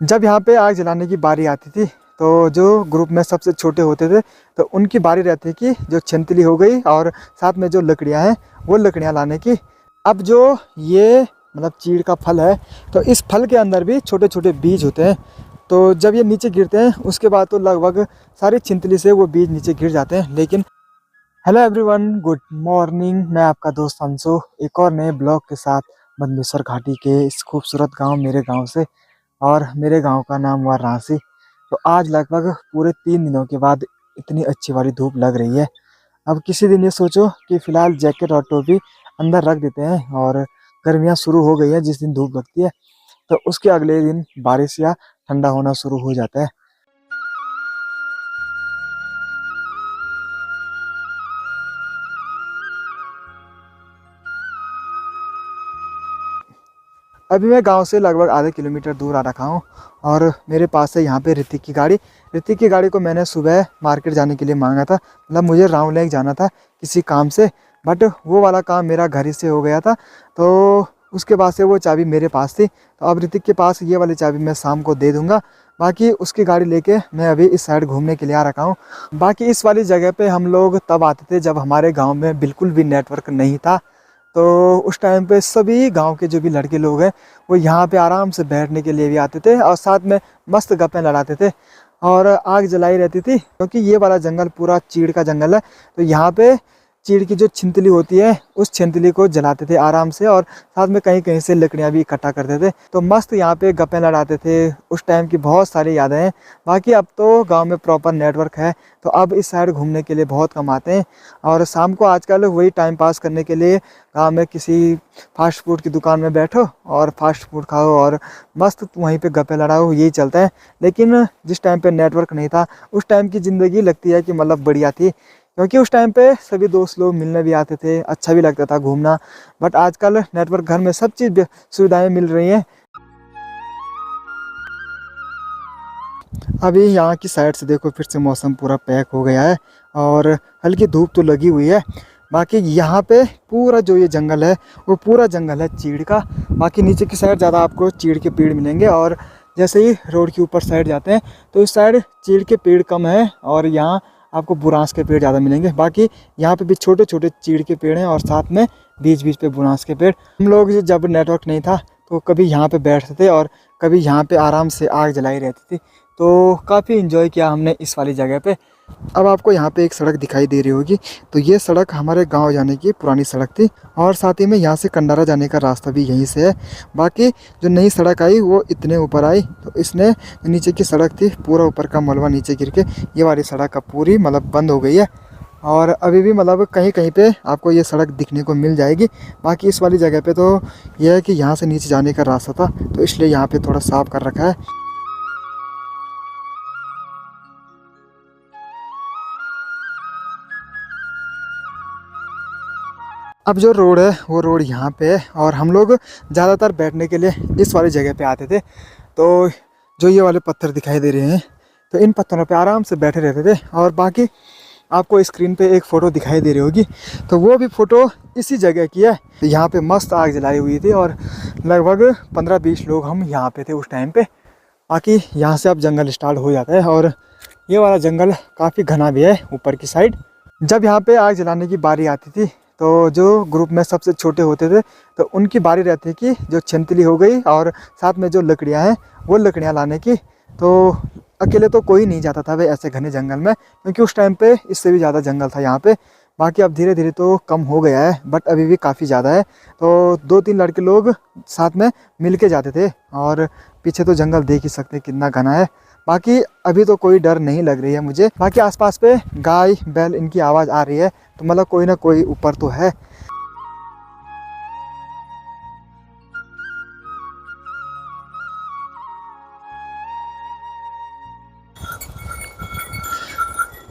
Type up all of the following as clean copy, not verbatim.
जब यहाँ पे आग जलाने की बारी आती थी तो जो ग्रुप में सबसे छोटे होते थे तो उनकी बारी रहती है कि जो छंतली हो गई और साथ में जो लकड़ियाँ हैं वो लकड़ियाँ लाने की। अब जो ये चीड़ का फल है तो इस फल के अंदर भी छोटे छोटे बीज होते हैं। तो जब ये नीचे गिरते हैं उसके बाद तो लगभग सारी छिंतली से वो बीज नीचे गिर जाते हैं। लेकिन हेलो एवरीवन, गुड मॉर्निंग। मैं आपका दोस्त अंशु एक और नए ब्लॉग के साथ बंदेश्वर घाटी के इस खूबसूरत गांव मेरे गांव से। और मेरे गांव का नाम हुआ रांसी। तो आज लगभग पूरे 3 दिनों के बाद इतनी अच्छी वाली धूप लग रही है। अब किसी दिन ये सोचो कि फ़िलहाल जैकेट और टोपी अंदर रख देते हैं और गर्मियाँ शुरू हो गई है। जिस दिन धूप लगती है तो उसके अगले दिन बारिश या ठंडा होना शुरू हो जाता है। अभी मैं गांव से लगभग आधे किलोमीटर दूर आ रखा हूँ और मेरे पास है यहाँ पे ऋतिक की गाड़ी। ऋतिक की गाड़ी को मैंने सुबह मार्केट जाने के लिए मांगा था, मुझे राउंड लेक जाना था किसी काम से। बट वो वाला काम मेरा घर ही से हो गया था तो उसके बाद से वो चाबी मेरे पास थी। तो अब ऋतिक के पास ये वाली चाबी मैं शाम को दे दूँगा। बाकी उसकी गाड़ी लेके मैं अभी इस साइड घूमने के लिए आ रखा हूँ। बाकी इस वाली जगह पे हम लोग तब आते थे जब हमारे गाँव में बिल्कुल भी नेटवर्क नहीं था। तो उस टाइम पे सभी गांव के जो भी लड़के लोग हैं वो यहाँ पे आराम से बैठने के लिए भी आते थे और साथ में मस्त गप्पे लड़ाते थे और आग जलाई रहती थी। क्योंकि ये वाला जंगल पूरा चीड़ का जंगल है तो यहाँ पे चीड़ की जो छिंतली होती है उस छिंतली को जलाते थे आराम से और साथ में कहीं कहीं से लकड़ियाँ भी इकट्ठा करते थे। तो मस्त यहाँ पे गप्पे लड़ाते थे। उस टाइम की बहुत सारी यादें हैं। बाकी अब तो गांव में प्रॉपर नेटवर्क है तो अब इस साइड घूमने के लिए बहुत कम आते हैं। और शाम को आजकल वही टाइम पास करने के लिए गाँव में किसी फास्ट फूड की दुकान में बैठो और फास्ट फूड खाओ और मस्त वहीं पे गप्पे लड़ाओ, यही चलता है। लेकिन जिस टाइम पे नेटवर्क नहीं था उस टाइम की ज़िंदगी लगती है कि बढ़िया थी। क्योंकि उस टाइम पे सभी दोस्त लोग मिलने भी आते थे, अच्छा भी लगता था घूमना। बट आजकल नेटवर्क घर में सब चीज़ सुविधाएं मिल रही हैं। अभी यहाँ की साइड से देखो फिर से मौसम पूरा पैक हो गया है और हल्की धूप तो लगी हुई है। बाकी यहाँ पे पूरा जो ये जंगल है वो पूरा जंगल है चीड़ का। बाकी नीचे की साइड ज़्यादा आपको चीड़ के पेड़ मिलेंगे और जैसे ही रोड के ऊपर साइड जाते हैं तो इस साइड चीड़ के पेड़ कम है और यहाँ आपको बुरांस के पेड़ ज़्यादा मिलेंगे। बाकी यहाँ पे भी छोटे छोटे चीड़ के पेड़ हैं और साथ में बीच बीच पे बुरांस के पेड़। हम लोग जब नेटवर्क नहीं था तो कभी यहाँ पे बैठते थे और कभी यहाँ पे आराम से आग जलाई रहती थी। तो काफ़ी इन्जॉय किया हमने इस वाली जगह पे। अब आपको यहाँ पे एक सड़क दिखाई दे रही होगी तो ये सड़क हमारे गांव जाने की पुरानी सड़क थी और साथ ही में यहाँ से कंडारा जाने का रास्ता भी यहीं से है। बाकी जो नई सड़क आई वो इतने ऊपर आई तो इसने नीचे की सड़क थी पूरा ऊपर का मलबा नीचे गिर के ये वाली सड़क का पूरी बंद हो गई है। और अभी भी कहीं कहीं पे आपको ये सड़क दिखने को मिल जाएगी। बाकी इस वाली जगह पे तो यह है कि यहाँ से नीचे जाने का रास्ता था तो इसलिए यहाँ पे थोड़ा साफ कर रखा है। अब जो रोड है वो रोड यहाँ पे है और हम लोग ज़्यादातर बैठने के लिए इस वाली जगह पे आते थे। तो जो ये वाले पत्थर दिखाई दे रहे हैं तो इन पत्थरों पे आराम से बैठे रहते थे। और बाकी आपको स्क्रीन पे एक फ़ोटो दिखाई दे रही होगी तो वो भी फ़ोटो इसी जगह की है। तो यहाँ पे मस्त आग जलाई हुई थी और लगभग 15-20 लोग हम यहाँ पे थे उस टाइम पे। बाकी यहाँ से अब जंगल स्टार्ट हो जाता है और ये वाला जंगल काफ़ी घना भी है ऊपर की साइड। जब यहाँ पे आग जलाने की बारी आती थी तो जो ग्रुप में सबसे छोटे होते थे तो उनकी बारी रहती है कि जो छिंतली हो गई और साथ में जो लकड़ियाँ हैं वो लकड़ियाँ लाने की। तो अकेले तो कोई नहीं जाता था वे ऐसे घने जंगल में, क्योंकि उस टाइम पे इससे भी ज़्यादा जंगल था यहाँ पे। बाकी अब धीरे धीरे तो कम हो गया है बट अभी भी काफ़ी ज़्यादा है। तो 2-3 लड़के लोग साथ में मिल के जाते थे और पीछे तो जंगल देख ही सकते कितना घना है। बाकी अभी तो कोई डर नहीं लग रही है मुझे। बाकी आसपास पे गाय बैल इनकी आवाज़ आ रही है तो कोई ना कोई ऊपर तो है।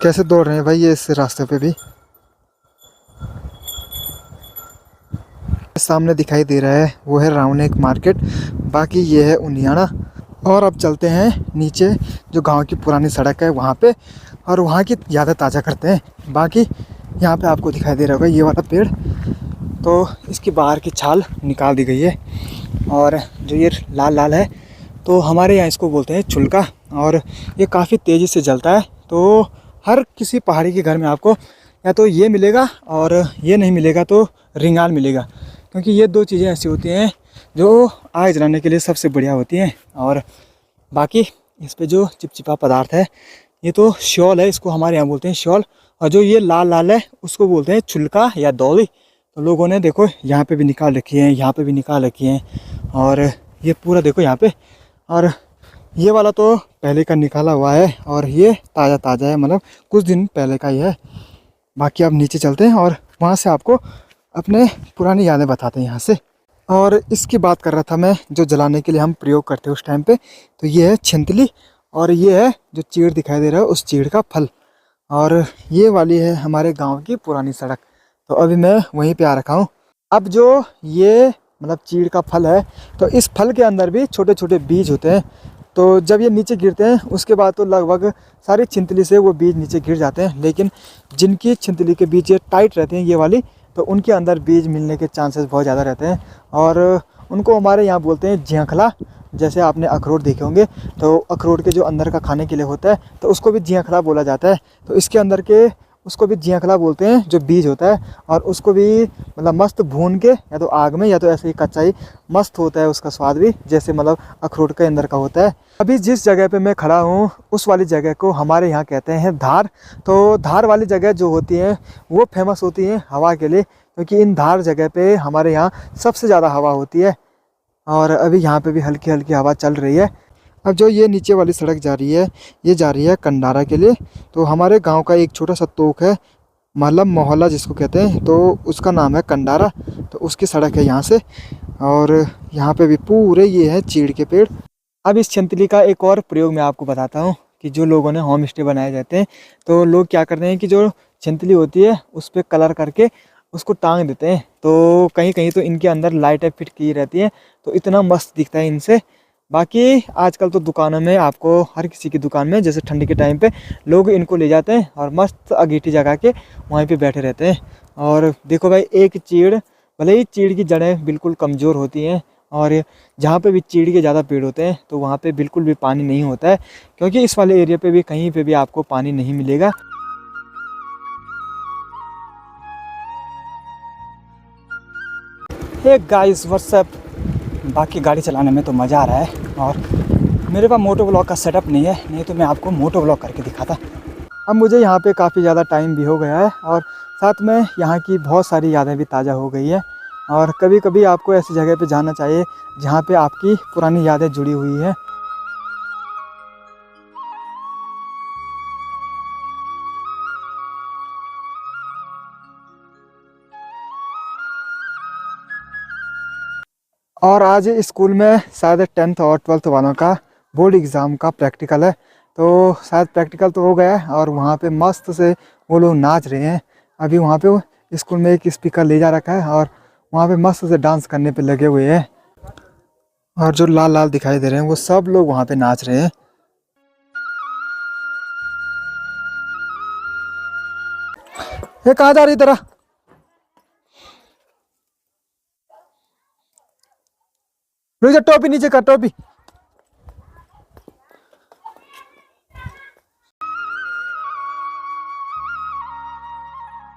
कैसे दौड़ रहे हैं भाई ये इस रास्ते पे भी। सामने दिखाई दे रहा है वो है रावनेक मार्केट। बाकी ये है उनियाना। और अब चलते हैं नीचे जो गांव की पुरानी सड़क है वहाँ पे और वहाँ की यादें ताज़ा करते हैं। बाकी यहाँ पे आपको दिखाई दे रहा होगा ये वाला पेड़, तो इसकी बाहर की छाल निकाल दी गई है और जो ये लाल लाल है तो हमारे यहाँ इसको बोलते हैं चुल्का, और ये काफ़ी तेज़ी से जलता है। तो हर किसी पहाड़ी के घर में आपको या तो ये मिलेगा और ये नहीं मिलेगा तो रिंगाल मिलेगा, क्योंकि ये दो चीज़ें ऐसी होती हैं जो आग जलाने के लिए सबसे बढ़िया होती हैं। और बाकी इस पे जो चिपचिपा पदार्थ है ये तो शॉल है, इसको हमारे यहाँ बोलते हैं शॉल, और जो ये लाल लाल है उसको बोलते हैं चुल्का या दौली। तो लोगों ने देखो यहाँ पे भी निकाल रखी है, यहाँ पे भी निकाल रखी है, और ये पूरा देखो यहाँ पे। और ये वाला तो पहले का निकाला हुआ है और ये ताज़ा ताज़ा है, मतलब कुछ दिन पहले का ही है। बाकी अब नीचे चलते हैं और वहाँ से आपको अपने पुरानी यादें बताते हैं यहाँ से। और इसकी बात कर रहा था मैं, जो जलाने के लिए हम प्रयोग करते हैं उस टाइम पे, तो ये है छिंतली, और ये है जो चीड़ दिखाई दे रहा है उस चीड़ का फल, और ये वाली है हमारे गांव की पुरानी सड़क। तो अभी मैं वहीं पे आ रखा हूँ। अब जो ये मतलब चीड़ का फल है, तो इस फल के अंदर भी छोटे छोटे बीज होते हैं। तो जब ये नीचे गिरते हैं उसके बाद तो लगभग सारी छिंतली से वो बीज नीचे गिर जाते हैं, लेकिन जिनकी छिंतली के बीज ये टाइट रहते हैं ये वाली, तो उनके अंदर बीज मिलने के चांसेस बहुत ज़्यादा रहते हैं। और उनको हमारे यहाँ बोलते हैं झियांखला। जैसे आपने अखरोट देखे होंगे, तो अखरोट के जो अंदर का खाने के लिए होता है तो उसको भी झियांखला बोला जाता है। तो इसके अंदर के उसको भी झियांखला बोलते हैं, जो बीज होता है। और उसको भी मतलब मस्त भून के या तो आग में या तो ऐसे ही कच्चा ही मस्त होता है उसका स्वाद भी, जैसे मतलब अखरोट के अंदर का होता है। अभी जिस जगह पे मैं खड़ा हूँ उस वाली जगह को हमारे यहाँ कहते हैं धार। तो धार वाली जगह जो होती है वो फेमस होती है हवा के लिए, क्योंकि इन धार जगह पे हमारे यहाँ सबसे ज़्यादा हवा होती है। और अभी यहाँ पे भी हल्की हल्की हवा चल रही है। अब जो ये नीचे वाली सड़क जा रही है ये जा रही है कंडारा के लिए। तो हमारे गांव का एक छोटा सा तोक है, मतलब मोहल्ला जिसको कहते हैं, तो उसका नाम है कंडारा। तो उसकी सड़क है यहाँ से, और यहाँ पे भी पूरे ये है चीड़ के पेड़। अब इस छिंतली का एक और प्रयोग मैं आपको बताता हूँ कि जो लोगों ने होम स्टे बनाए जाते हैं तो लोग क्या करते हैं कि जो छिंतली होती है उस पर कलर करके उसको टांग देते हैं। तो कहीं कहीं तो इनके अंदर लाइटें फिट की रहती हैं, तो इतना मस्त दिखता है इनसे। बाकी आजकल तो दुकानों में आपको हर किसी की दुकान में जैसे ठंडी के टाइम पे लोग इनको ले जाते हैं और मस्त अगीठी जगा के वहीं पे बैठे रहते हैं। और देखो भाई, एक चीड़, भले ही चीड़ की जड़ें बिल्कुल कमज़ोर होती हैं, और जहाँ पे भी चीड़ के ज़्यादा पेड़ होते हैं तो वहाँ पे बिल्कुल भी पानी नहीं होता है, क्योंकि इस वाले एरिया पे भी कहीं पे भी आपको पानी नहीं मिलेगा। Hey guys, WhatsApp. बाकी गाड़ी चलाने में तो मज़ा आ रहा है, और मेरे पास मोटो ब्लॉग का सेटअप नहीं है, नहीं तो मैं आपको मोटो ब्लॉग करके दिखाता। अब मुझे यहाँ पे काफ़ी ज़्यादा टाइम भी हो गया है, और साथ में यहाँ की बहुत सारी यादें भी ताज़ा हो गई है। और कभी कभी आपको ऐसी जगह पे जाना चाहिए जहाँ पे आपकी पुरानी यादें जुड़ी हुई है। और आज स्कूल में शायद 10th और 12th वालों का बोर्ड एग्ज़ाम का प्रैक्टिकल है, तो शायद प्रैक्टिकल तो हो गया है, और वहाँ पे मस्त से वो लोग नाच रहे हैं। अभी वहाँ पे स्कूल में एक स्पीकर ले जा रखा है और वहाँ पे मस्त से डांस करने पे लगे हुए हैं। और जो लाल लाल दिखाई दे रहे हैं वो सब लोग वहाँ पे नाच रहे हैं। ये कहाँ जा रही तेरा? रुक जा, टोपी नीचे कर, टोपी।